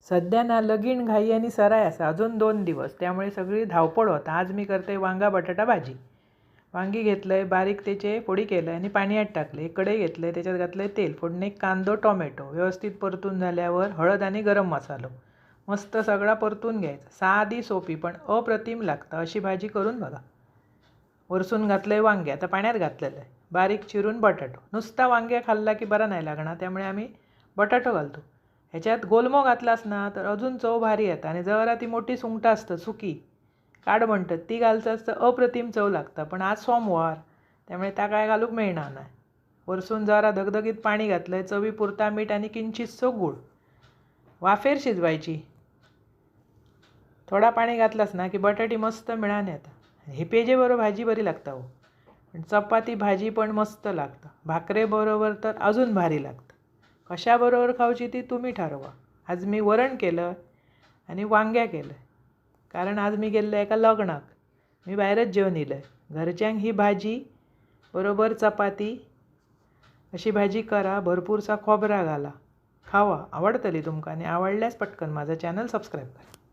सध्या ना लगीन घाई आणि सराय असा अजून 2 दिवस, त्यामुळे सगळी धावपळ होता। आज मी करते वांगा बटाटा भाजी। वांगी घेतलंय, बारीक त्याचे फोडी केलं आणि पाण्यात टाकले। कढई घेतलंय, त्याच्यात घातलंय तेल, फोडणीत कांदो टोमॅटो व्यवस्थित परतून झाल्यावर हळद आणि गरम मसालो मस्त सगळा परतून घ्यायचा। साधी सोपी पण अप्रतिम लागतं, अशी भाजी करून बघा। वरसून घातलंय वांगे, आता पाण्यात घातलेलं आहे। बारीक चिरून बटाटो, नुसता वांगे खाल्ला की बरा नाही लागणार, त्यामुळे आम्ही बटाटो घालतो। ह्याच्यात गोलमो घातलास ना तर अजून चव भारी येतं। आणि जरा ती मोठी सुंगटं असतं सुकी काढ म्हणतात, ती घालचास तर अप्रतिम चव लागतं। पण आज सोमवार, त्यामुळे त्या काय घालूक मिळणार नाही। वरसून जरा धगधगीत पाणी घातलंय, चवीपुरता मीठ आणि किंचितसो गूळ। वाफेर शिजवायची। थोडा पाणी घातलास ना की बटाटी मस्त मिळान येतात। हे पेजेबरोबर भाजी बरी लागतं हो। पण चपाती भाजी पण मस्त लागतं, भाकरेबरोबर तर अजून भारी लागतं। कशाबरोबर खाऊची ती तुम्ही ठरवा। आज मी वरण केलं आणि वांग्या केलं, कारण आज मी गेले एका लग्नाक, मी बाहेरच जेवण येलं। घरच्यांक ही भाजी बरोबर चपाती अशी भाजी करा, भरपूरसा खोबरा घाला, खावा, आवडतली तुमका। आणि आवडल्यास पटकन माझा चॅनल सबस्क्राईब करा।